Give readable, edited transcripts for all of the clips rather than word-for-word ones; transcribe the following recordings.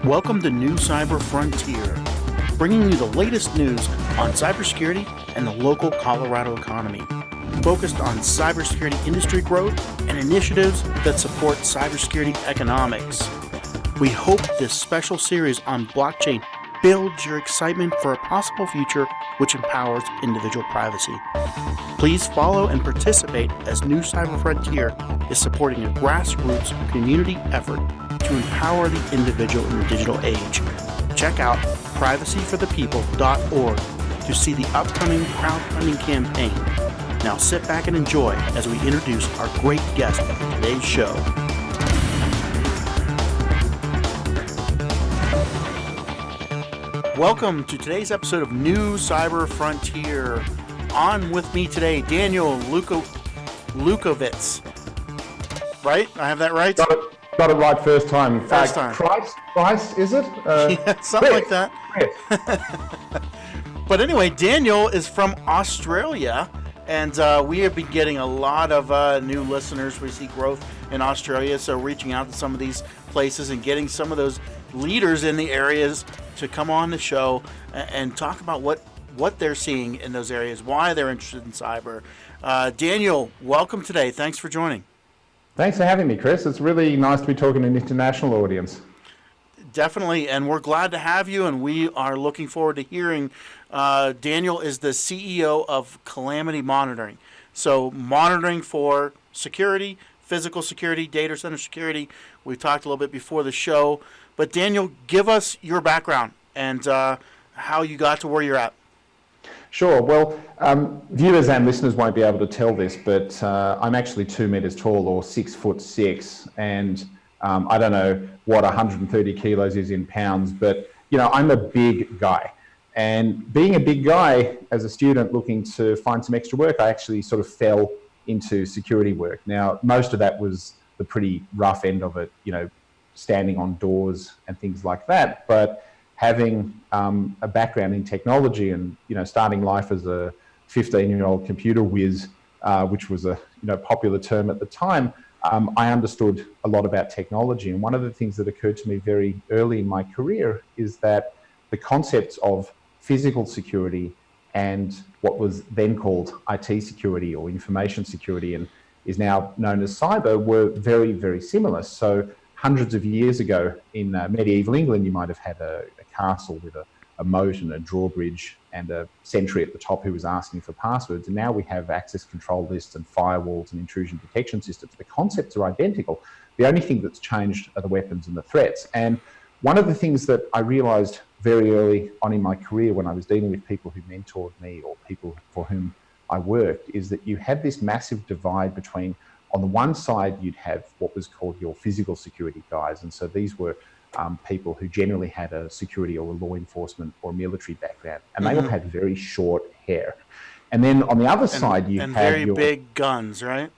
Welcome to New Cyber Frontier, bringing you the latest news on cybersecurity and the local Colorado economy, focused on cybersecurity industry growth and initiatives that support cybersecurity economics. We hope this special series on blockchain builds your excitement for a possible future which empowers individual privacy. Please follow and participate as New Cyber Frontier is supporting a grassroots community effort to empower the individual in the digital age. Check out privacyforthepeople.org to see the upcoming crowdfunding campaign. Now sit back and enjoy as we introduce our great guest for today's show. Welcome to today's episode of New Cyber Frontier. On with me today, Daniel Lewkovitz. Right? I have that right? Got it right first time. First time. Price, is it? Yeah, something like that. But anyway, Daniel is from Australia, and we have been getting a lot of new listeners. We see growth in Australia, so reaching out to some of these places and getting some of those leaders in the areas to come on the show and talk about what they're seeing in those areas, why they're interested in cyber. Daniel, welcome today. Thanks for joining. Thanks for having me, Chris. It's really nice to be talking to an international audience. Definitely, and we're glad to have you, and we are looking forward to hearing. Daniel is the CEO of Calamity Monitoring. So monitoring for security, physical security, data center security. We talked a little bit before the show. But Daniel, give us your background and how you got to where you're at. Sure. Well, viewers and listeners won't be able to tell this, but I'm actually 2 meters tall, or 6'6", and I don't know what 130 kilos is in pounds, but I'm a big guy. And being a big guy, as a student looking to find some extra work, I actually sort of fell into security work. Now, most of that was the pretty rough end of it, standing on doors and things like that. But having a background in technology and starting life as a 15-year-old computer whiz, which was a popular term at the time, I understood a lot about technology. And one of the things that occurred to me very early in my career is that the concepts of physical security and what was then called IT security or information security and is now known as cyber were very, very similar. So hundreds of years ago in medieval England, you might have had a castle with a moat and a drawbridge and a sentry at the top who was asking for passwords. And now we have access control lists and firewalls and intrusion detection systems. The concepts are identical. The only thing that's changed are the weapons and the threats. And one of the things that I realized very early on in my career when I was dealing with people who mentored me or people for whom I worked is that you had this massive divide between, on the one side, you'd have what was called your physical security guys. And so these were people who generally had a security or a law enforcement or military background. And they all had very short hair. And then on the other side, you had very big guns, right?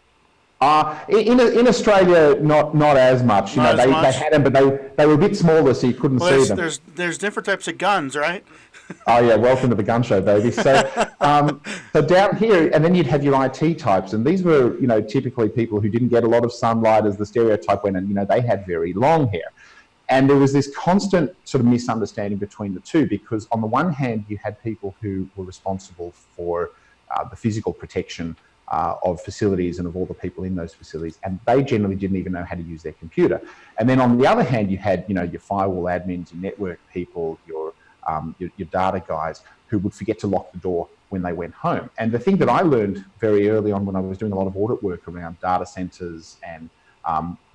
In Australia, not as much. They had them, but they were a bit smaller, so you couldn't see them. There's different types of guns, right? Oh yeah, welcome to the gun show, baby. So, so down here, and then you'd have your IT types, and these were, typically people who didn't get a lot of sunlight, as the stereotype went, and they had very long hair. And there was this constant sort of misunderstanding between the two, because on the one hand, you had people who were responsible for the physical protection of facilities and of all the people in those facilities, and they generally didn't even know how to use their computer. And then on the other hand, you had your firewall admins, your network people, your data guys who would forget to lock the door when they went home. And the thing that I learned very early on when I was doing a lot of audit work around data centers and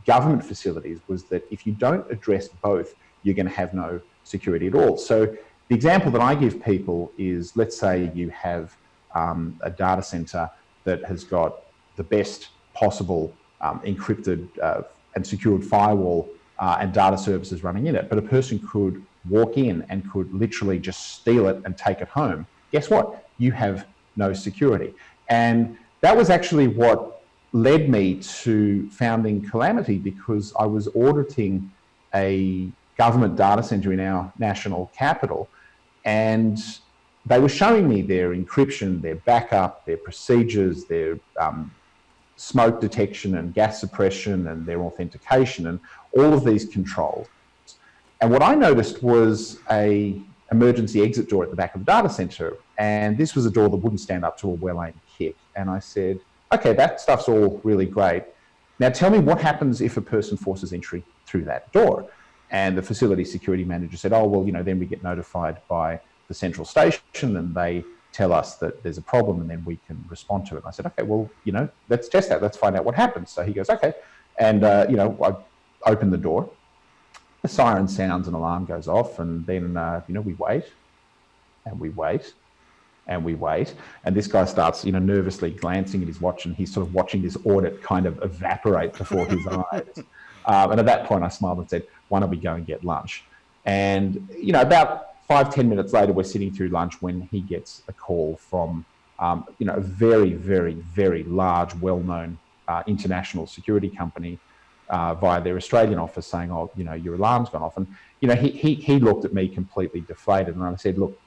government facilities was that if you don't address both, you're going to have no security at all. So the example that I give people is, let's say you have a data center that has got the best possible encrypted and secured firewall and data services running in it, but a person could walk in and could literally just steal it and take it home. Guess what? You have no security. And that was actually what led me to founding Calamity, because I was auditing a government data center in our national capital, and they were showing me their encryption, their backup, their procedures, their smoke detection and gas suppression and their authentication and all of these controls. And what I noticed was a emergency exit door at the back of the data center. And this was a door that wouldn't stand up to a well-aimed kick. And I said, okay, that stuff's all really great. Now tell me what happens if a person forces entry through that door. And the facility security manager said, oh, well, then we get notified by the central station and they tell us that there's a problem and then we can respond to it. And I said, okay, well, let's test that. Let's find out what happens. So he goes, okay. And, I open the door, the siren sounds, an alarm goes off, and then, we wait and we wait and we wait. And this guy starts, nervously glancing at his watch, and he's sort of watching this audit kind of evaporate before his eyes. And at that point I smiled and said, why don't we go and get lunch? And, about 5-10 minutes later, we're sitting through lunch when he gets a call from, a very, very, very large, well-known international security company via their Australian office saying, oh, your alarm's gone off. And, he looked at me completely deflated. And I said, look,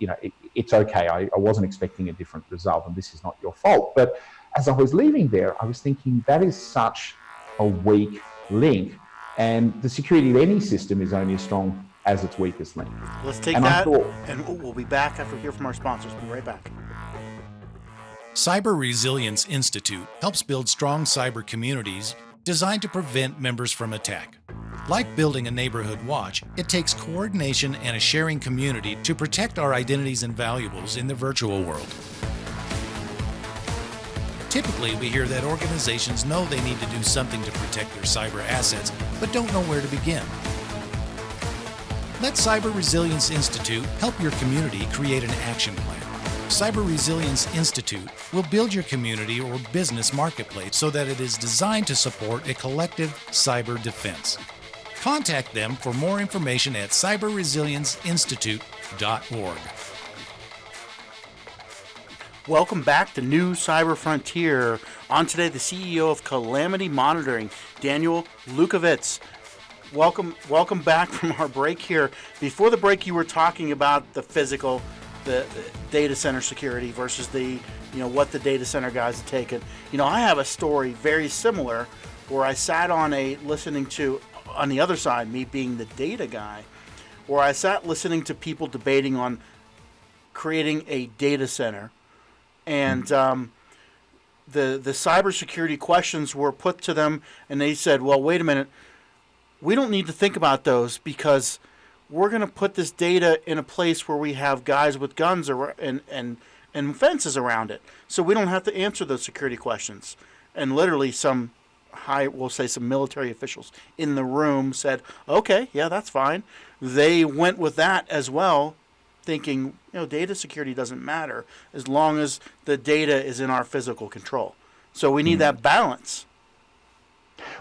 it's okay. I wasn't expecting a different result and this is not your fault. But as I was leaving there, I was thinking that is such a weak link. And the security of any system is only as strong as its weakest link. Let's take that, and we'll be back after we hear from our sponsors. We'll be right back. Cyber Resilience Institute helps build strong cyber communities designed to prevent members from attack. Like building a neighborhood watch, it takes coordination and a sharing community to protect our identities and valuables in the virtual world. Typically, we hear that organizations know they need to do something to protect their cyber assets, but don't know where to begin. Let Cyber Resilience Institute help your community create an action plan. Cyber Resilience Institute will build your community or business marketplace so that it is designed to support a collective cyber defense. Contact them for more information at cyberresilienceinstitute.org. Welcome back to New Cyber Frontier. On today, the CEO of Calamity Monitoring, Daniel Lewkovitz. Welcome back from our break here. Before the break, you were talking about the physical, the data center security versus the, what the data center guys have taken. I have a story very similar where I sat on listening to, on the other side, me being the data guy, where I sat listening to people debating on creating a data center. And the cybersecurity questions were put to them, and they said, well, wait a minute, we don't need to think about those because we're going to put this data in a place where we have guys with guns and fences around it. So we don't have to answer those security questions. And literally some military officials in the room said, okay, yeah, that's fine. They went with that as well, thinking, data security doesn't matter as long as the data is in our physical control. So we need that balance.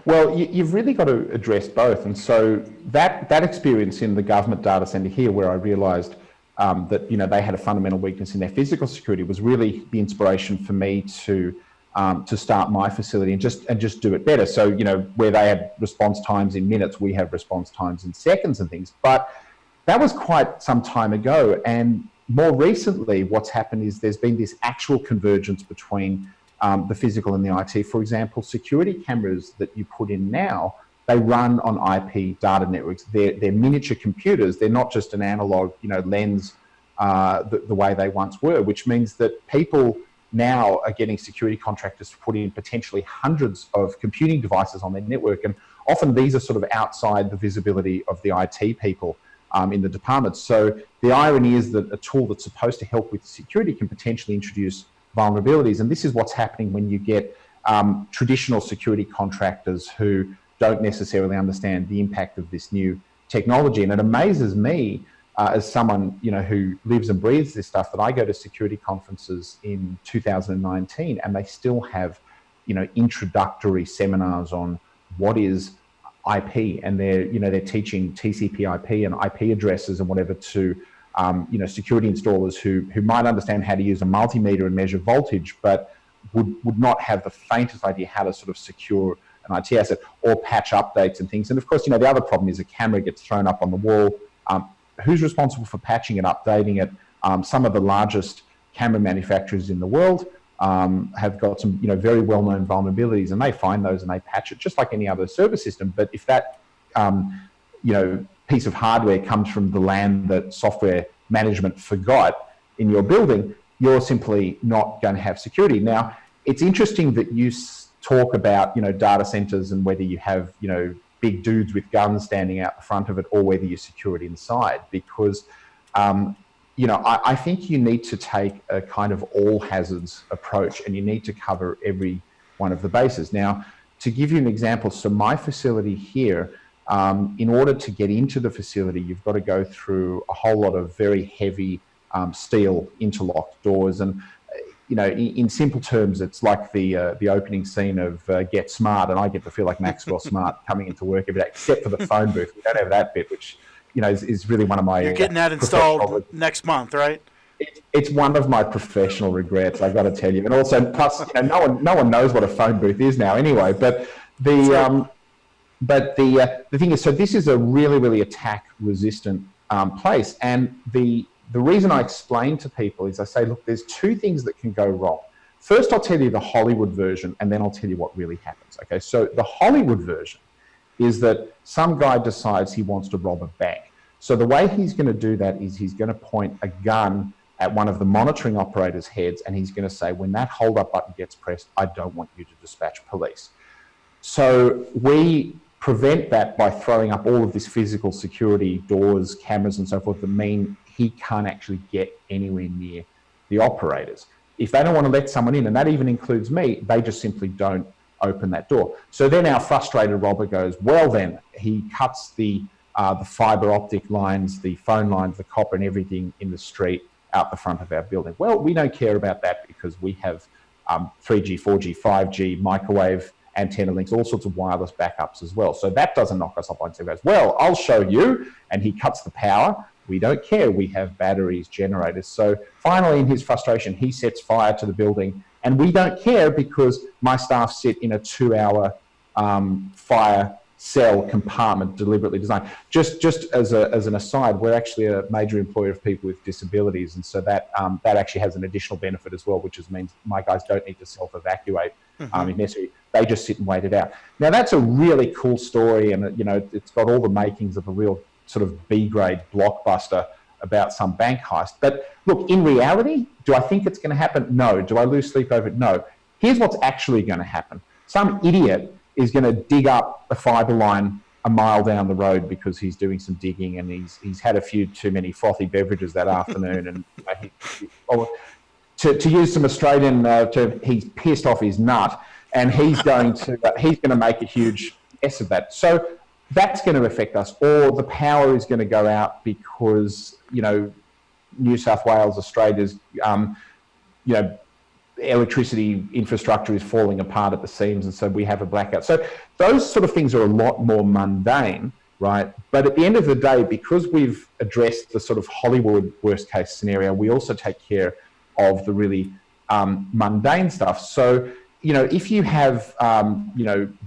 Well, you've really got to address both. And so that experience in the government data center here, where I realized that, they had a fundamental weakness in their physical security, was really the inspiration for me to start my facility and just do it better. So, where they had response times in minutes, we have response times in seconds and things. But that was quite some time ago. And more recently, what's happened is there's been this actual convergence between the physical and the IT. For example, security cameras that you put in now, they run on IP data networks. They're miniature computers. They're not just an analog, lens the way they once were, which means that people now are getting security contractors to put in potentially hundreds of computing devices on their network. And often these are sort of outside the visibility of the IT people in the department. So the irony is that a tool that's supposed to help with security can potentially introduce vulnerabilities. And this is what's happening when you get traditional security contractors who don't necessarily understand the impact of this new technology. And it amazes me as someone who lives and breathes this stuff, that I go to security conferences in 2019 and they still have introductory seminars on what is IP, and they're teaching TCP/IP and IP addresses and whatever to security installers who might understand how to use a multimeter and measure voltage, but would not have the faintest idea how to sort of secure an IT asset or patch updates and things. And of course, the other problem is a camera gets thrown up on the wall. Who's responsible for patching it, updating it? Some of the largest camera manufacturers in the world have got some, very well-known vulnerabilities, and they find those and they patch it just like any other server system. But if that, piece of hardware comes from the land that software management forgot in your building, you're simply not going to have security. Now, it's interesting that you talk about, data centers and whether you have, big dudes with guns standing out the front of it or whether you secure it inside, because, I think you need to take a kind of all hazards approach, and you need to cover every one of the bases. Now, to give you an example, so my facility here, in order to get into the facility, you've got to go through a whole lot of very heavy steel interlocked doors. And, in simple terms, it's like the opening scene of Get Smart, and I get to feel like Maxwell Smart coming into work every day, except for the phone booth. We don't have that bit, which, is really one of my... You're getting that installed next month, right? It's one of my professional regrets, I've got to tell you. And also, plus, no one knows what a phone booth is now anyway. But the thing is, so this is a really, really attack-resistant place. And the reason I explain to people is I say, look, there's two things that can go wrong. First, I'll tell you the Hollywood version, and then I'll tell you what really happens. Okay, so the Hollywood version is that some guy decides he wants to rob a bank. So the way he's going to do that is he's going to point a gun at one of the monitoring operators' heads, and he's going to say, when that hold-up button gets pressed, I don't want you to dispatch police. So we prevent that by throwing up all of this physical security, doors, cameras, and so forth, that mean he can't actually get anywhere near the operators. If they don't want to let someone in, and that even includes me, they just simply don't open that door. So then our frustrated robber goes, well then, he cuts the fiber optic lines, the phone lines, the copper and everything in the street out the front of our building. Well, we don't care about that because we have 3G, 4G, 5G, microwave, antenna links, all sorts of wireless backups as well. So that doesn't knock us off on. So he goes, well, I'll show you. And he cuts the power. We don't care. We have batteries, generators. So finally, in his frustration, he sets fire to the building. And we don't care because my staff sit in a 2-hour fire cell compartment deliberately designed. Just as an aside, we're actually a major employer of people with disabilities. And so that actually has an additional benefit as well, which means my guys don't need to self-evacuate if necessary. They just sit and wait it out. Now, that's a really cool story. And, it's got all the makings of a real sort of B-grade blockbuster about some bank heist. But look, in reality, do I think it's going to happen? No. Do I lose sleep over it? No. Here's what's actually going to happen. Some idiot is going to dig up a fiber line a mile down the road because he's doing some digging and he's had a few too many frothy beverages that afternoon. And to use some Australian term, he's pissed off his nut, and he's going to make a huge mess of that. So that's going to affect us. Or the power is going to go out because New South Wales, Australia's electricity infrastructure is falling apart at the seams, and so we have a blackout. So those sort of things are a lot more mundane, right? But at the end of the day, because we've addressed the sort of Hollywood worst case scenario, we also take care of the really mundane stuff. So, if you have,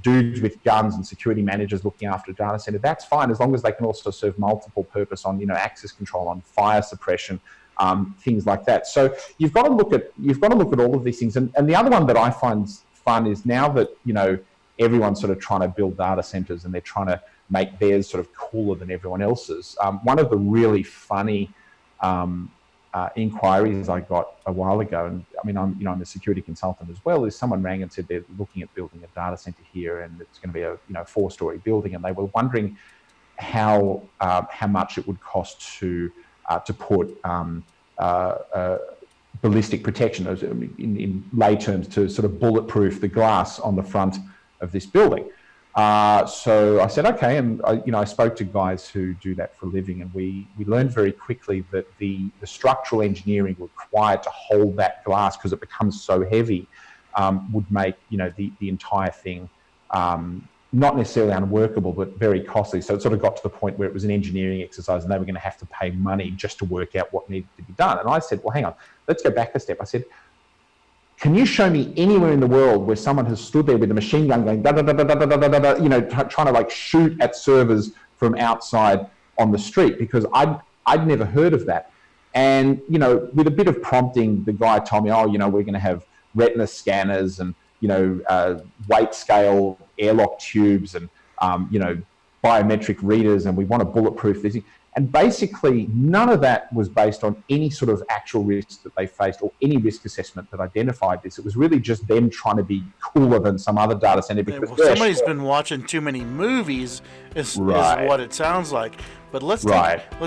dudes with guns and security managers looking after a data center, that's fine, as long as they can also serve multiple purpose on, access control, on fire suppression, things like that. So you've got to look at all of these things. And the other one that I find fun is now that, everyone's sort of trying to build data centers and they're trying to make theirs sort of cooler than everyone else's. One of the really funny inquiries I got a while ago, and I mean, I'm a security consultant as well, is someone rang and said they're looking at building a data center here, and it's going to be a 4-story building, and they were wondering how much it would cost to put ballistic protection, in lay terms, to sort of bulletproof the glass on the front of this building. So I said, okay, and I spoke to guys who do that for a living, and we learned very quickly that the structural engineering required to hold that glass, because it becomes so heavy, would make the entire thing not necessarily unworkable, but very costly. So it sort of got to the point where it was an engineering exercise, and they were going to have to pay money just to work out what needed to be done. And I said, well, hang on, let's go back a step. I said, can you show me anywhere in the world where someone has stood there with a machine gun going da da da da da da da da, trying to like shoot at servers from outside on the street? Because I'd never heard of that. And with a bit of prompting, the guy told me, we're going to have retina scanners and, weight scale airlock tubes and, biometric readers, and we want a bulletproof this. And basically, none of that was based on any sort of actual risk that they faced or any risk assessment that identified this. It was really just them trying to be cooler than some other data center. Because somebody's been watching too many movies, is what it sounds like. But let's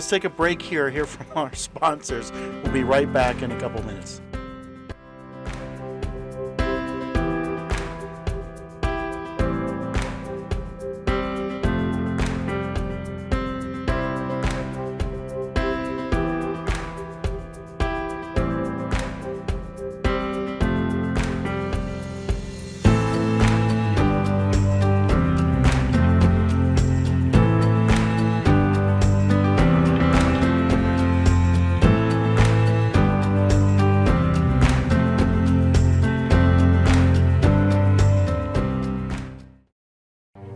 take a break here. Hear from our sponsors. We'll be right back in a couple minutes.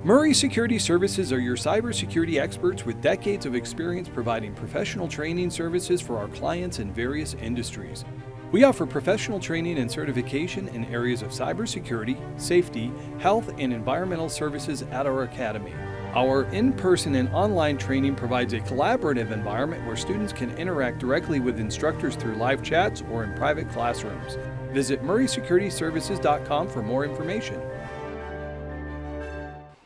Murray Security Services are your cybersecurity experts with decades of experience providing professional training services for our clients in various industries. We offer professional training and certification in areas of cybersecurity, safety, health, and environmental services at our academy. Our in-person and online training provides a collaborative environment where students can interact directly with instructors through live chats or in private classrooms. Visit murraysecurityservices.com for more information.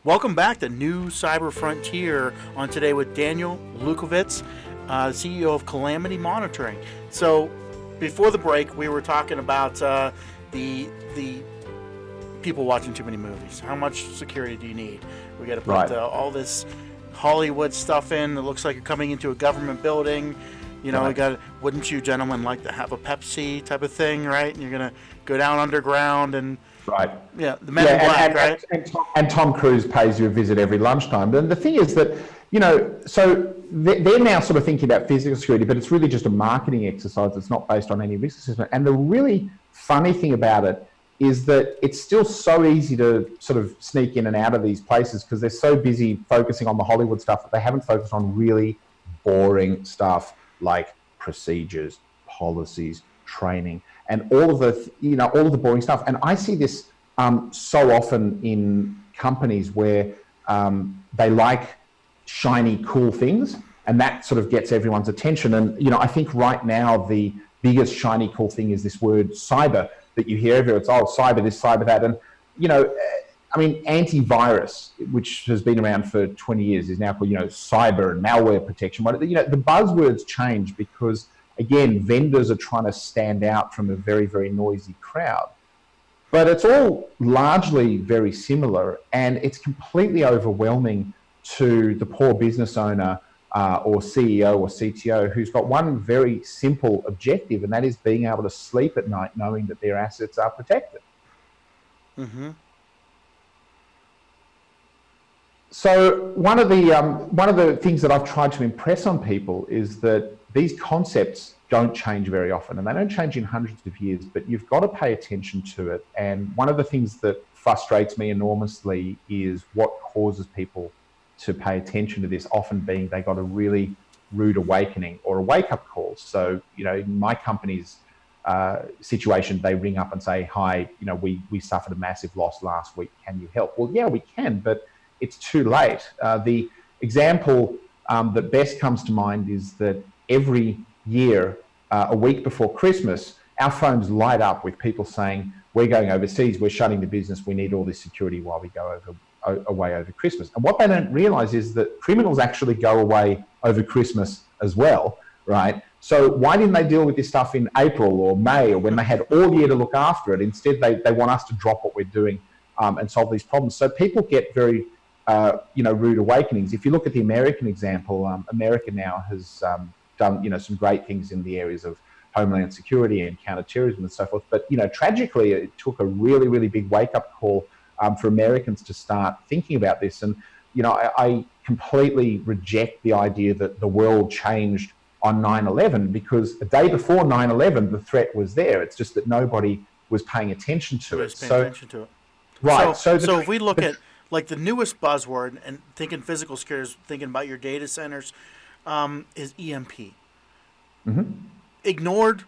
Welcome back to New Cyber Frontier on today with Daniel Lewkovitz, CEO of Calamity Monitoring. So before the break, we were talking about the people watching too many movies. How much security do you need? We got to put all this Hollywood stuff in. It looks like you're coming into a government building. We got. Wouldn't you gentlemen like to have a Pepsi type of thing, right? And you're gonna go down underground and. Right. Yeah, the Men in Black, right? And Tom Cruise pays you a visit every lunchtime. And the thing is that, so they're now sort of thinking about physical security, but it's really just a marketing exercise. It's not based on any risk assessment. And the really funny thing about it is that it's still so easy to sort of sneak in and out of these places because they're so busy focusing on the Hollywood stuff that they haven't focused on really boring stuff like procedures, policies, training, and all of the boring stuff. And I see this so often in companies where they like shiny, cool things, and that sort of gets everyone's attention. And I think right now the biggest shiny, cool thing is this word cyber that you hear everywhere. It's cyber this, cyber that, and antivirus, which has been around for 20 years, is now called cyber and malware protection. The buzzwords change because, again, vendors are trying to stand out from a very, very noisy crowd. But it's all largely very similar, and it's completely overwhelming to the poor business owner or CEO or CTO who's got one very simple objective, and that is being able to sleep at night knowing that their assets are protected. Mm-hmm. So one of the things that I've tried to impress on people is that these concepts don't change very often, and they don't change in hundreds of years, but you've got to pay attention to it. And one of the things that frustrates me enormously is what causes people to pay attention to this, often being they got a really rude awakening or a wake-up call. So, in my company's situation, they ring up and say, hi, we suffered a massive loss last week. Can you help? Well, yeah, we can, but it's too late. The example that best comes to mind is that every year, a week before Christmas, our phones light up with people saying, we're going overseas, we're shutting the business, we need all this security while we go away over Christmas. And what they don't realize is that criminals actually go away over Christmas as well, right? So why didn't they deal with this stuff in April or May or when they had all year to look after it? Instead, they want us to drop what we're doing and solve these problems. So people get very rude awakenings. If you look at the American example, America now has done some great things in the areas of homeland security and counterterrorism and so forth. But tragically, it took a really, really big wake-up call for Americans to start thinking about this. And I completely reject the idea that the world changed on 9/11 because the day before 9/11, the threat was there. It's just that nobody was paying attention to it. Right. So if we look at like the newest buzzword and thinking physical security, is thinking about your data centers, is EMP. Mm-hmm. Ignored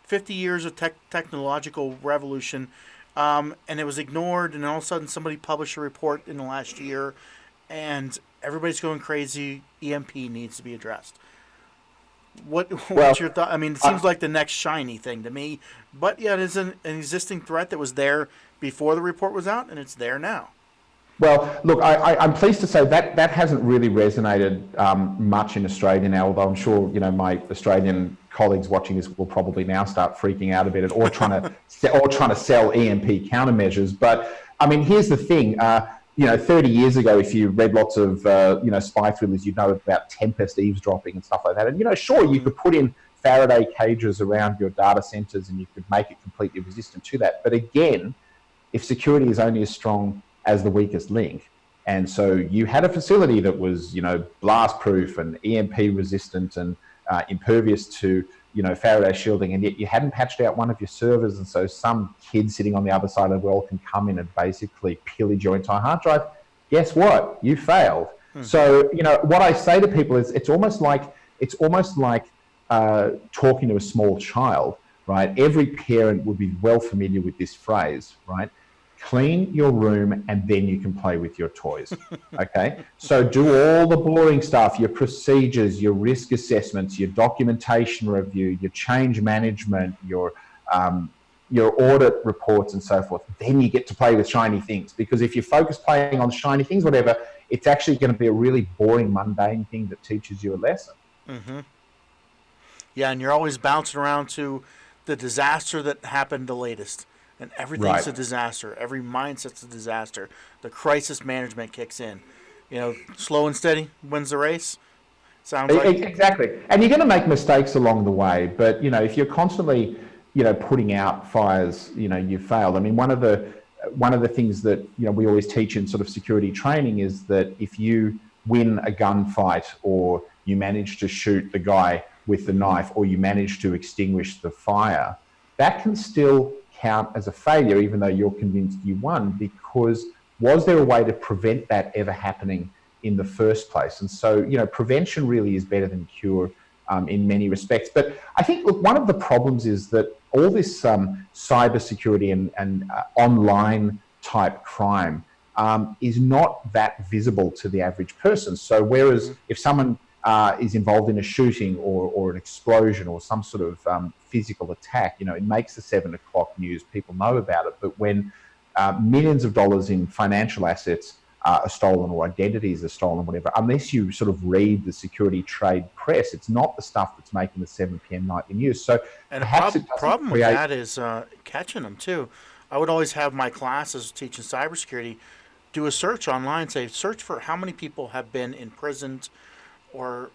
50 years of technological revolution, and it was ignored, and all of a sudden somebody published a report in the last year, and everybody's going crazy. EMP needs to be addressed. What's your thought? I mean, it seems like the next shiny thing to me, but yeah, it is an existing threat that was there before the report was out, and it's there now. Well, look, I'm pleased to say that hasn't really resonated much in Australia now, although I'm sure, my Australian colleagues watching this will probably now start freaking out a bit or trying to sell EMP countermeasures. But I mean, here's the thing, 30 years ago, if you read lots of, spy thrillers, you'd know about Tempest eavesdropping and stuff like that. And, sure, you could put in Faraday cages around your data centers and you could make it completely resistant to that. But again, if security is only as strong as the weakest link, and so you had a facility that was, blast proof and EMP resistant and impervious to, Faraday shielding, and yet you hadn't patched out one of your servers, and so some kid sitting on the other side of the world can come in and basically pillage your entire hard drive. Guess what? You failed. Mm-hmm. So, what I say to people is it's almost like talking to a small child, right? Every parent would be well familiar with this phrase, right? Clean your room and then you can play with your toys, okay? So do all the boring stuff, your procedures, your risk assessments, your documentation review, your change management, your audit reports and so forth. Then you get to play with shiny things, because if you focus playing on shiny things, whatever, it's actually going to be a really boring, mundane thing that teaches you a lesson. Mm-hmm. Yeah, and you're always bouncing around to the disaster that happened the latest. And everything's a disaster. Every mindset's a disaster. The crisis management kicks in. Slow and steady wins the race. Sounds like exactly. And you're going to make mistakes along the way. But if you're constantly, putting out fires, you've failed. I mean, one of the things that we always teach in sort of security training is that if you win a gunfight, or you manage to shoot the guy with the knife, or you manage to extinguish the fire, that can still count as a failure, even though you're convinced you won, because was there a way to prevent that ever happening in the first place? And so, prevention really is better than cure in many respects. But I think, look, one of the problems is that all this cybersecurity and online type crime is not that visible to the average person. So whereas if someone is involved in a shooting or an explosion or some sort of physical attack, it makes the 7 o'clock news, people know about it. But when millions of dollars in financial assets are stolen, or identities are stolen, whatever, unless you sort of read the security trade press, it's not the stuff that's making the 7 p.m. nightly news. So and the problem with that is catching them too. I would always have my classes teaching cybersecurity do a search online, say search for how many people have been imprisoned or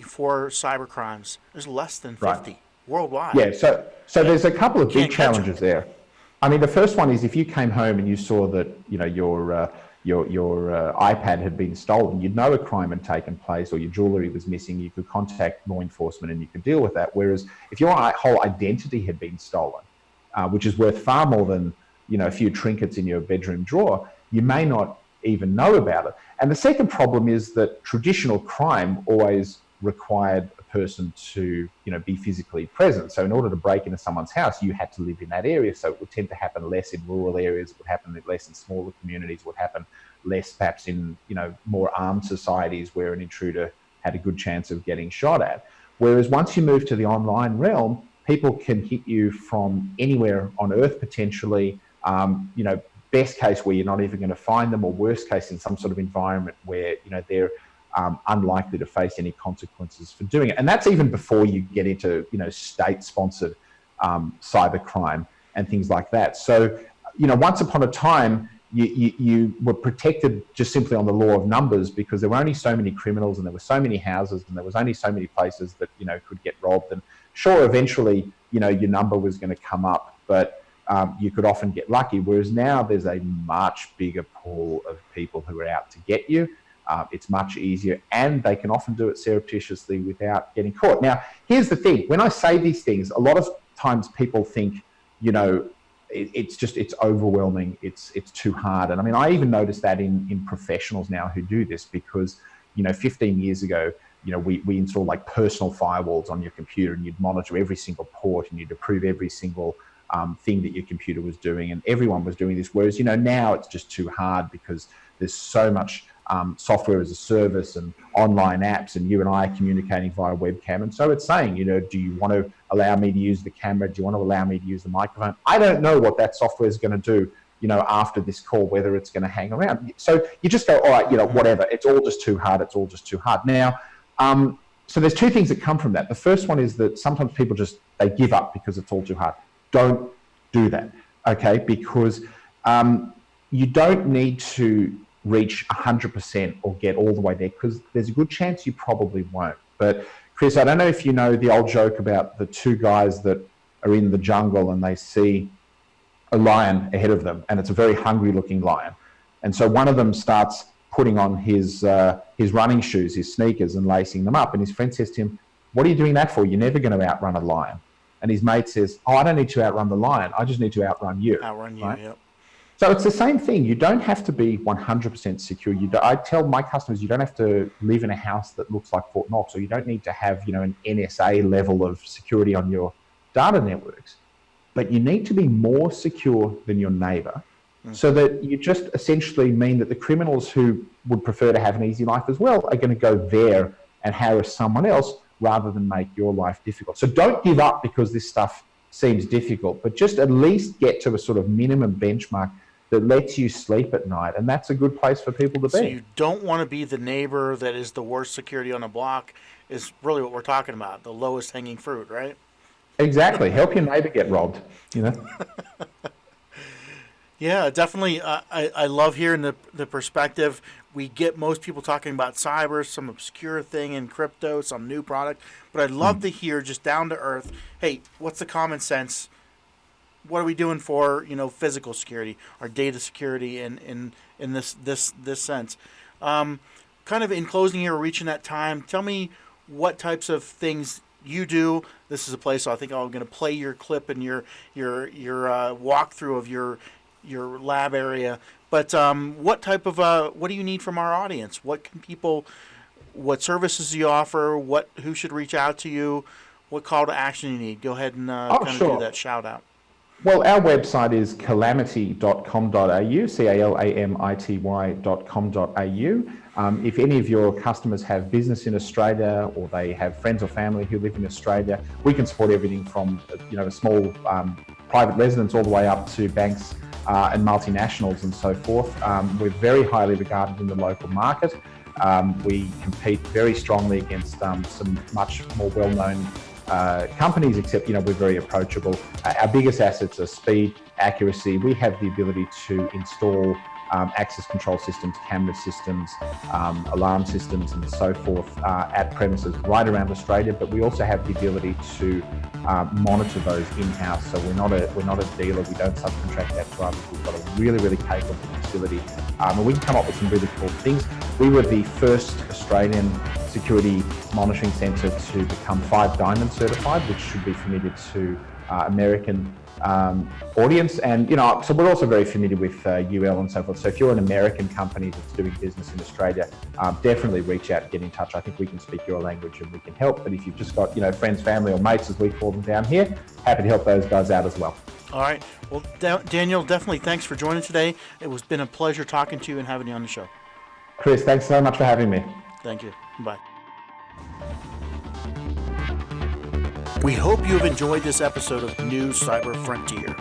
for cyber crimes. There's less than 50 worldwide. Yeah, so there's a couple of big challenges there. I mean, the first one is if you came home and you saw that your iPad had been stolen, you'd know a crime had taken place, or your jewelry was missing. You could contact law enforcement and you could deal with that. Whereas if your whole identity had been stolen, which is worth far more than a few trinkets in your bedroom drawer, you may not even know about it. And the second problem is that traditional crime always required a person to be physically present. So in order to break into someone's house, you had to live in that area. So it would tend to happen less in rural areas, it would happen less in smaller communities, it would happen less perhaps in more armed societies where an intruder had a good chance of getting shot at. Whereas once you move to the online realm, people can hit you from anywhere on earth potentially, best case where you're not even going to find them, or worst case in some sort of environment where they're unlikely to face any consequences for doing it. And that's even before you get into state-sponsored cybercrime and things like that. So once upon a time you were protected just simply on the law of numbers, because there were only so many criminals and there were so many houses and there was only so many places that could get robbed. And sure, eventually your number was going to come up, but you could often get lucky, whereas now there's a much bigger pool of people who are out to get you. It's much easier, and they can often do it surreptitiously without getting caught. Now, here's the thing. When I say these things, a lot of times people think, it's overwhelming, it's too hard. And I mean, I even notice that in professionals now who do this, because 15 years ago, we install like personal firewalls on your computer, and you'd monitor every single port, and you'd approve every single thing that your computer was doing, and everyone was doing this. Whereas, now it's just too hard because there's so much software as a service and online apps, and you and I are communicating via webcam. And so it's saying, do you want to allow me to use the camera? Do you want to allow me to use the microphone? I don't know what that software is going to do, after this call, whether it's going to hang around. So you just go, all right, whatever. It's all just too hard. It's all just too hard. Now, so there's two things that come from that. The first one is that sometimes people they give up because it's all too hard. Don't do that, okay? Because you don't need to reach 100% or get all the way there, because there's a good chance you probably won't. But Chris, I don't know if you know the old joke about the two guys that are in the jungle and they see a lion ahead of them, and it's a very hungry looking lion. And so one of them starts putting on his running shoes, his sneakers, and lacing them up. And his friend says to him, "What are you doing that for? You're never going to outrun a lion." And his mate says, "Oh, I don't need to outrun the lion. I just need to outrun you." Outrun you, right? Yep. So it's the same thing. You don't have to be 100% secure. I tell my customers, you don't have to live in a house that looks like Fort Knox, or you don't need to have, an NSA level of security on your data networks. But you need to be more secure than your neighbor, so that you just essentially mean that the criminals who would prefer to have an easy life as well are going to go there and harass someone else rather than make your life difficult. So don't give up because this stuff seems difficult, but just at least get to a sort of minimum benchmark that lets you sleep at night, and that's a good place for people to be. So you don't want to be the neighbor that is the worst security on the block, is really what we're talking about, the lowest hanging fruit, right? Exactly. Help your neighbor get robbed, Yeah, definitely. I love hearing the perspective. We get most people talking about cyber, some obscure thing in crypto, some new product, but I'd love to hear just down to earth, hey, what's the common sense? What are we doing for physical security, our data security in this sense? Kind of in closing here, we're reaching that time. Tell me what types of things you do. This is a place I think I'm going to play your clip and your walkthrough of your lab area. But what type of what do you need from our audience? What services do you offer? Who should reach out to you? What call to action you need? Go ahead and sure. do that shout out. Well, our website is calamity.com.au, calamity.com.au. If any of your customers have business in Australia or they have friends or family who live in Australia, we can support everything from a small private residence all the way up to banks and multinationals and so forth. We're very highly regarded in the local market. We compete very strongly against some much more well-known companies, except we're very approachable. Our biggest assets are speed, accuracy. We have the ability to install access control systems, camera systems, alarm systems, and so forth at premises right around Australia. But we also have the ability to monitor those in-house. So we're not a dealer. We don't subcontract that to others. We've got a really, really capable facility, and we can come up with some really cool things. We were the first Australian security monitoring centre to become 5 Diamond certified, which should be familiar to American audience. And so we're also very familiar with UL and so forth. So if you're an American company that's doing business in Australia, definitely reach out and get in touch. I think we can speak your language and we can help. But if you've just got friends, family, or mates, as we call them down here, happy to help those guys out as well. All right. Well, Daniel, definitely thanks for joining today. It has been a pleasure talking to you and having you on the show. Chris, thanks so much for having me. Thank you. Bye. We hope you have enjoyed this episode of New Cyber Frontier.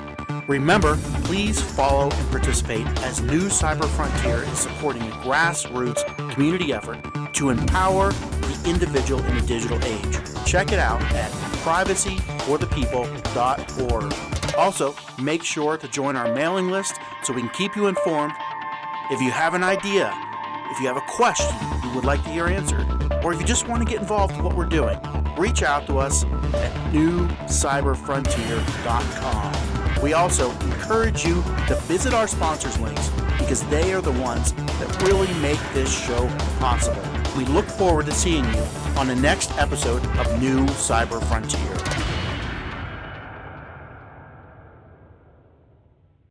Remember, please follow and participate, as New Cyber Frontier is supporting a grassroots community effort to empower the individual in the digital age. Check it out at privacyforthepeople.org. Also, make sure to join our mailing list so we can keep you informed. If you have an idea, if you have a question you would like to hear answered, or if you just want to get involved in what we're doing, reach out to us at newcyberfrontier.com. We also encourage you to visit our sponsors links, because they are the ones that really make this show possible. We look forward to seeing you on the next episode of New Cyber Frontier.